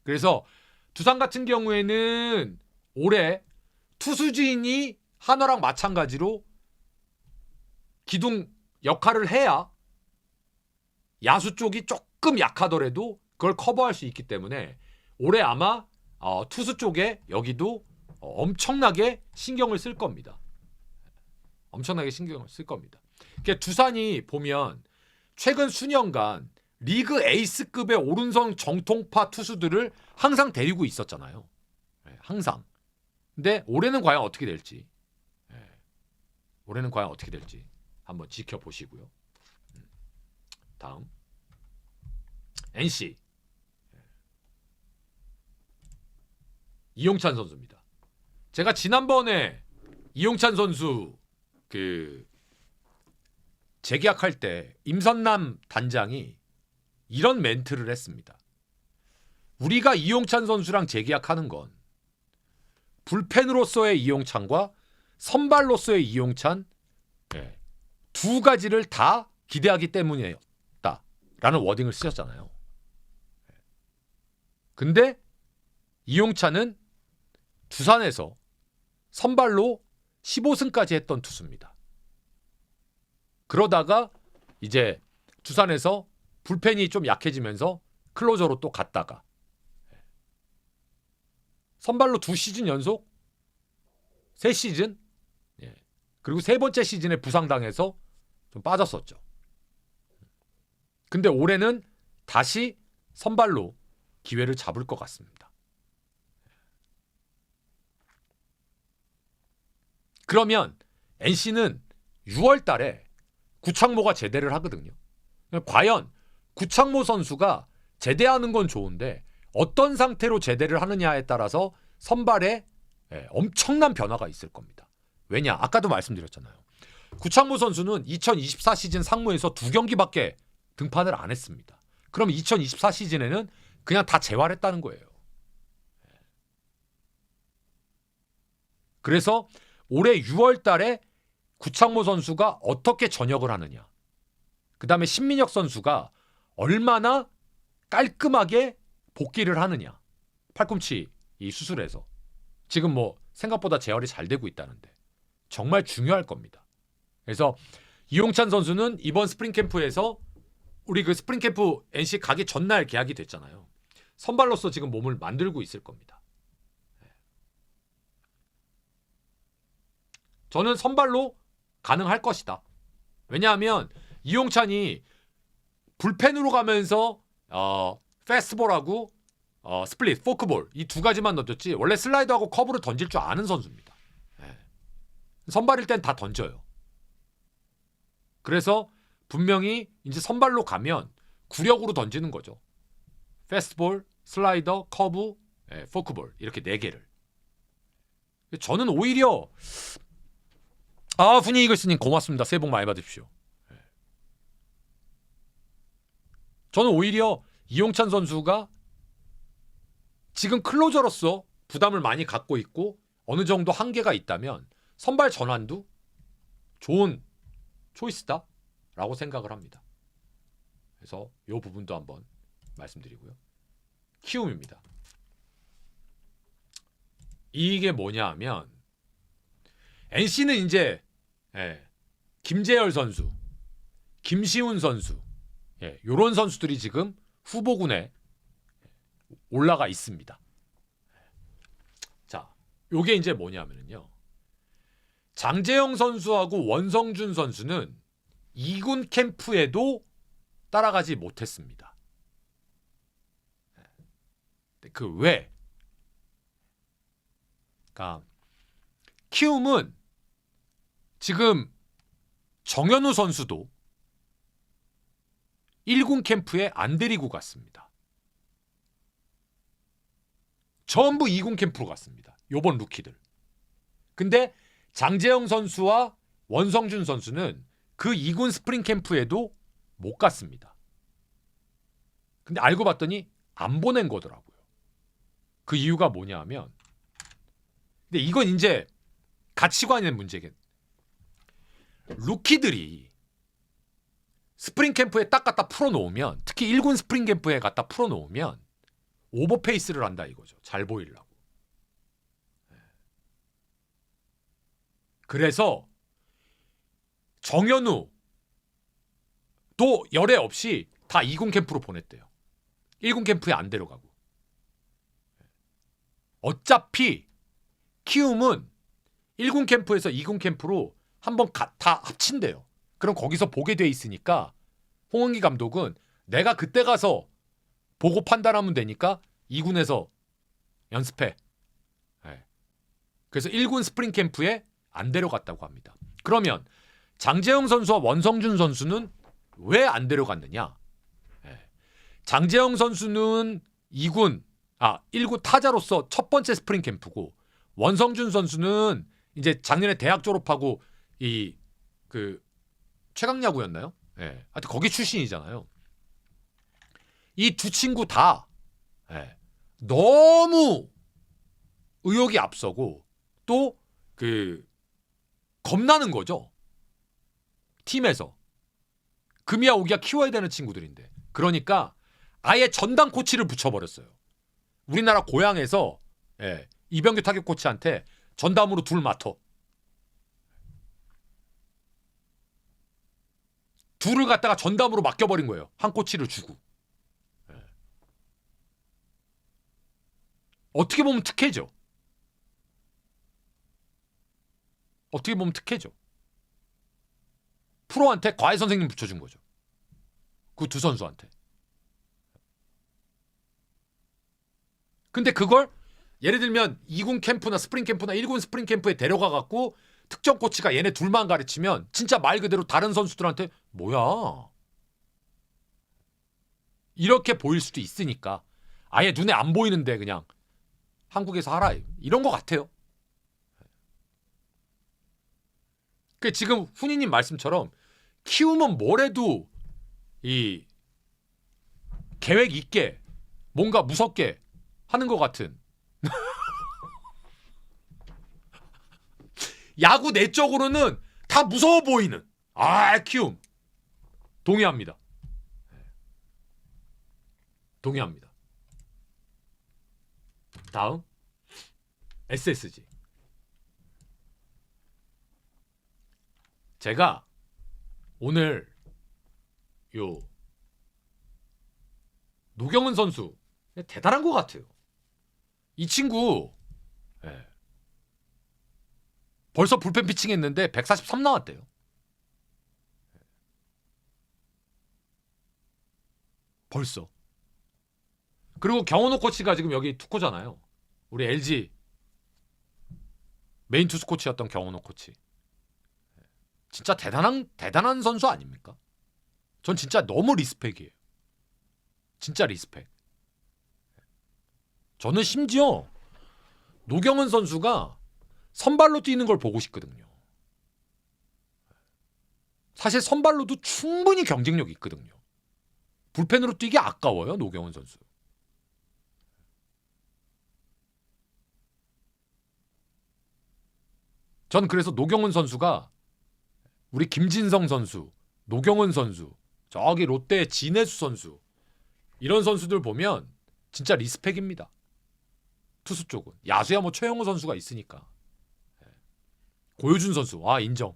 그래서 두산 같은 경우에는 올해 투수진이 한화랑 마찬가지로 기둥 역할을 해야 야수 쪽이 조금 약하더라도 그걸 커버할 수 있기 때문에 올해 아마 투수 쪽에 여기도 엄청나게 신경을 쓸 겁니다. 엄청나게 신경을 쓸 겁니다. 그러니까 두산이 보면 최근 수년간 리그 에이스급의 오른손 정통파 투수들을 항상 데리고 있었잖아요. 항상. 근데 올해는 과연 어떻게 될지. 올해는 과연 어떻게 될지 한번 지켜보시고요. 다음 NC 이용찬 선수입니다. 제가 지난번에 이용찬 선수 재계약할 때 임선남 단장이 이런 멘트를 했습니다. 우리가 이용찬 선수랑 재계약하는 건 불펜으로서의 이용찬과 선발로서의 이용찬 두 가지를 다 기대하기 때문이었다 라는 워딩을 쓰셨잖아요. 근데 이용찬은 두산에서 선발로 15승까지 했던 투수입니다. 그러다가 이제 두산에서 불펜이 좀 약해지면서 클로저로 또 갔다가 선발로 2시즌 연속 3시즌 그리고 3번째 시즌에 부상당해서 좀 빠졌었죠. 근데 올해는 다시 선발로 기회를 잡을 것 같습니다. 그러면 NC는 6월 달에 구창모가 제대를 하거든요. 과연 구창모 선수가 제대하는 건 좋은데 어떤 상태로 제대를 하느냐에 따라서 선발에 엄청난 변화가 있을 겁니다. 왜냐? 아까도 말씀드렸잖아요. 구창모 선수는 2024 시즌 상무에서 2경기밖에 등판을 안 했습니다. 그럼 2024 시즌에는 그냥 다 재활했다는 거예요. 그래서 올해 6월 달에 구창모 선수가 어떻게 전역을 하느냐, 그 다음에 신민혁 선수가 얼마나 깔끔하게 복귀를 하느냐, 팔꿈치 이 수술에서 지금 뭐 생각보다 재활이 잘 되고 있다는데 정말 중요할 겁니다. 그래서 이용찬 선수는 이번 스프링 캠프에서 우리 그 스프링 캠프 NC 가기 전날 계약이 됐잖아요. 선발로서 지금 몸을 만들고 있을 겁니다. 저는 선발로 가능할 것이다. 왜냐하면 이용찬이 불펜으로 가면서 패스트볼하고 스플릿, 포크볼 이 두 가지만 던졌지 원래 슬라이더하고 커브를 던질 줄 아는 선수입니다. 선발일 땐 다 던져요. 그래서 분명히 이제 선발로 가면 구력으로 던지는 거죠. 패스트볼, 슬라이더, 커브, 포크볼 이렇게 4개를. 저는 오히려 훈이 이글스님 고맙습니다. 새해 복 많이 받으십시오. 저는 오히려 이용찬 선수가 지금 클로저로서 부담을 많이 갖고 있고 어느 정도 한계가 있다면 선발 전환도 좋은 초이스다라고 생각을 합니다. 그래서 이 부분도 한번 말씀드리고요. 키움입니다. 이게 뭐냐 하면 NC는 이제 김재열 선수, 김시훈 선수 이런 선수들이 지금 후보군에 올라가 있습니다. 자, 요게 이제 뭐냐면요. 장재영 선수하고 원성준 선수는 2군 캠프에도 따라가지 못했습니다. 그 왜? 그러니까 키움은 지금 정현우 선수도 1군 캠프에 안 데리고 갔습니다. 전부 2군 캠프로 갔습니다. 요번 루키들. 근데 장재영 선수와 원성준 선수는 그 2군 스프링 캠프에도 못 갔습니다. 근데 알고 봤더니 안 보낸 거더라고요. 그 이유가 뭐냐 하면 근데 이건 이제 가치관의 문제겠. 루키들이 스프링 캠프에 딱 갖다 풀어놓으면 특히 1군 스프링 캠프에 갖다 풀어놓으면 오버페이스를 한다 이거죠. 잘 보이려고. 그래서 정현우 또 열애 없이 다 2군 캠프로 보냈대요. 1군 캠프에 안 데려가고. 어차피 키움은 1군 캠프에서 2군 캠프로 한번 다 합친대요. 그럼 거기서 보게 돼 있으니까 홍은기 감독은 내가 그때 가서 보고 판단하면 되니까 2군에서 연습해. 그래서 1군 스프링 캠프에 안 데려갔다고 합니다. 그러면 장재영 선수와 원성준 선수는 왜 안 데려갔느냐? 장재영 선수는 1군 타자로서 첫 번째 스프링 캠프고 원성준 선수는 이제 작년에 대학 졸업하고 그 최강야구였나요? 하여튼 거기 출신이잖아요. 이 두 친구 다 너무 의욕이 앞서고 또 그 겁나는 거죠. 팀에서 금이야 오기야 키워야 되는 친구들인데 그러니까 아예 전담 코치를 붙여버렸어요. 우리나라 고향에서 이병규 타격 코치한테 전담으로 둘 맡어. 둘을 갖다가 전담으로 맡겨버린 거예요. 한 코치를 주고. 어떻게 보면 특혜죠. 어떻게 보면 특혜죠. 프로한테 과외 선생님 붙여준 거죠. 그 두 선수한테. 근데 그걸 예를 들면 2군 캠프나 스프링 캠프나 1군 스프링 캠프에 데려가 갖고 특정 코치가 얘네 둘만 가르치면 진짜 말 그대로 다른 선수들한테 뭐야? 이렇게 보일 수도 있으니까 아예 눈에 안 보이는데 그냥 한국에서 하라 이런 것 같아요. 그 지금 훈이님 말씀처럼 키우면 뭐래도 이 계획 있게 뭔가 무섭게 하는 것 같은 야구 내적으로는 다 무서워 보이는 키움 동의합니다. 동의합니다. 다음 SSG. 제가 오늘 요 노경은 선수 대단한 것 같아요. 이 친구 벌써 불펜 피칭 했는데 143 나왔대요. 벌써. 그리고 경원호 코치가 지금 여기 투코잖아요. 우리 LG 메인 투수 코치였던 경원호 코치. 진짜 대단한 선수 아닙니까? 전 진짜 너무 리스펙이에요. 진짜 리스펙. 저는 심지어 노경은 선수가 선발로 뛰는 걸 보고 싶거든요. 사실 선발로도 충분히 경쟁력이 있거든요. 불펜으로 뛰기 아까워요, 노경은 선수. 전 그래서 노경은 선수가 우리 김진성 선수, 노경은 선수, 저기 롯데의 진해수 선수 이런 선수들 보면 진짜 리스펙입니다. 투수 쪽은. 야수야 뭐 최영호 선수가 있으니까. 고효준 선수 인정.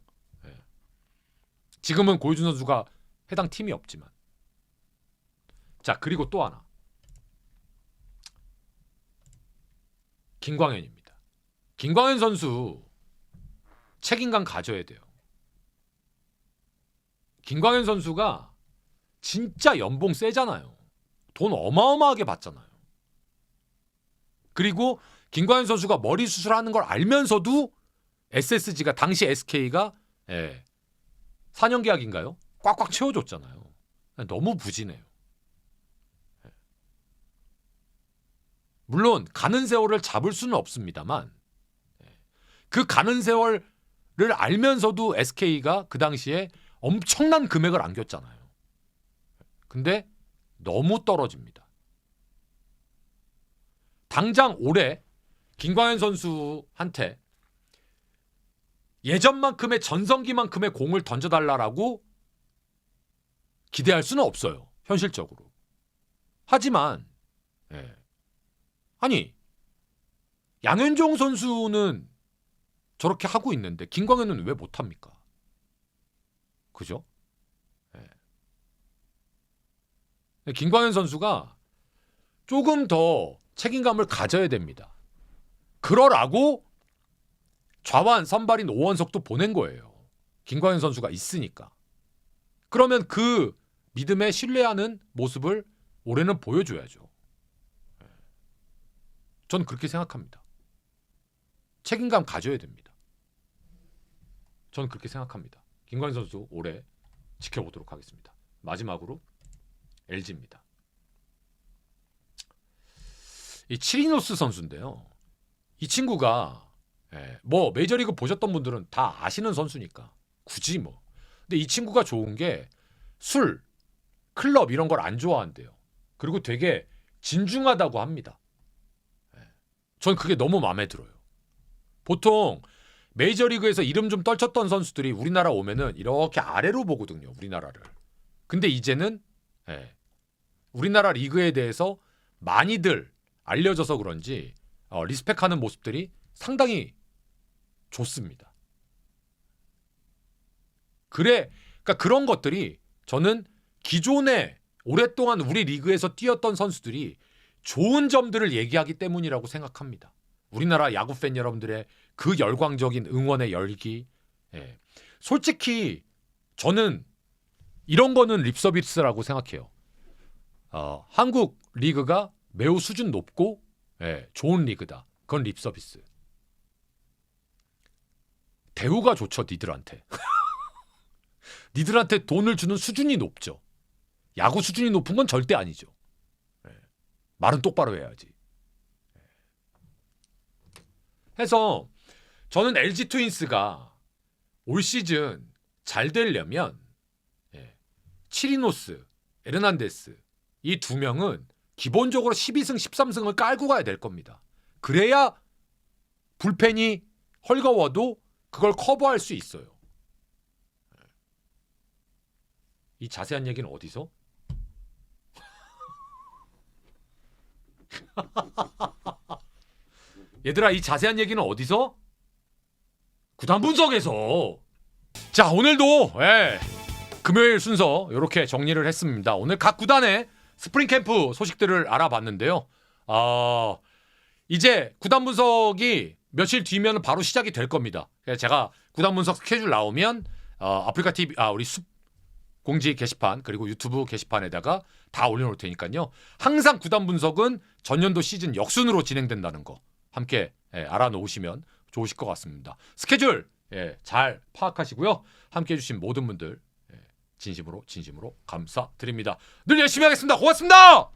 지금은 고효준 선수가 해당 팀이 없지만. 자, 그리고 또 하나. 김광현입니다. 김광현 선수 책임감 가져야 돼요. 김광현 선수가 진짜 연봉 세잖아요. 돈 어마어마하게 받잖아요. 그리고 김광현 선수가 머리 수술하는 걸 알면서도 SSG가 당시 SK가 4년 계약인가요? 꽉꽉 채워줬잖아요. 너무 부진해요. 물론 가는 세월을 잡을 수는 없습니다만 그 가는 세월을 알면서도 SK가 그 당시에 엄청난 금액을 안겼잖아요. 근데 너무 떨어집니다. 당장 올해 김광현 선수한테 예전만큼의 전성기만큼의 공을 던져달라고 기대할 수는 없어요. 현실적으로. 하지만 아니 양현종 선수는 저렇게 하고 있는데 김광현은 왜 못합니까? 그죠? 김광현 선수가 조금 더 책임감을 가져야 됩니다. 그러라고 좌완 선발인 오원석도 보낸 거예요. 김광현 선수가 있으니까. 그러면 그 믿음에 신뢰하는 모습을 올해는 보여줘야죠. 전 그렇게 생각합니다. 책임감 가져야 됩니다. 전 그렇게 생각합니다. 김광현 선수 올해 지켜보도록 하겠습니다. 마지막으로 LG입니다. 이 치리노스 선수인데요. 이 친구가 뭐 메이저리그 보셨던 분들은 다 아시는 선수니까 굳이 뭐. 근데 이 친구가 좋은 게 술, 클럽 이런 걸 안 좋아한대요. 그리고 되게 진중하다고 합니다. 전 그게 너무 마음에 들어요. 보통 메이저리그에서 이름 좀 떨쳤던 선수들이 우리나라 오면은 이렇게 아래로 보거든요. 우리나라를. 근데 이제는 우리나라 리그에 대해서 많이들 알려져서 그런지 리스펙하는 모습들이 상당히 좋습니다. 그러니까 그런 것들이 저는 기존에 오랫동안 우리 리그에서 뛰었던 선수들이 좋은 점들을 얘기하기 때문이라고 생각합니다. 우리나라 야구 팬 여러분들의 그 열광적인 응원의 열기. 솔직히 저는 이런 거는 립서비스라고 생각해요. 한국 리그가 매우 수준 높고 좋은 리그다. 그건 립서비스. 대우가 좋죠, 니들한테. 니들한테 돈을 주는 수준이 높죠. 야구 수준이 높은 건 절대 아니죠. 말은 똑바로 해야지. 해서 저는 LG 트윈스가 올 시즌 잘 되려면 치리노스, 에르난데스 이 두 명은 기본적으로 12승, 13승을 깔고 가야 될 겁니다. 그래야 불펜이 헐거워도 그걸 커버할 수 있어요. 이 자세한 얘기는 어디서? 얘들아, 이 자세한 얘기는 어디서? 구단 분석에서. 자, 오늘도 금요일 순서 이렇게 정리를 했습니다. 오늘 각 구단의 스프링 캠프 소식들을 알아봤는데요. 이제 구단 분석이 며칠 뒤면 바로 시작이 될 겁니다. 제가 구단 분석 스케줄 나오면 아프리카 TV 우리 숲 공지 게시판 그리고 유튜브 게시판에다가 다 올려놓을 테니까요. 항상 구단 분석은 전년도 시즌 역순으로 진행된다는 거 함께 알아놓으시면 좋으실 것 같습니다. 스케줄 잘 파악하시고요. 함께해 주신 모든 분들 진심으로 감사드립니다. 늘 열심히 하겠습니다. 고맙습니다.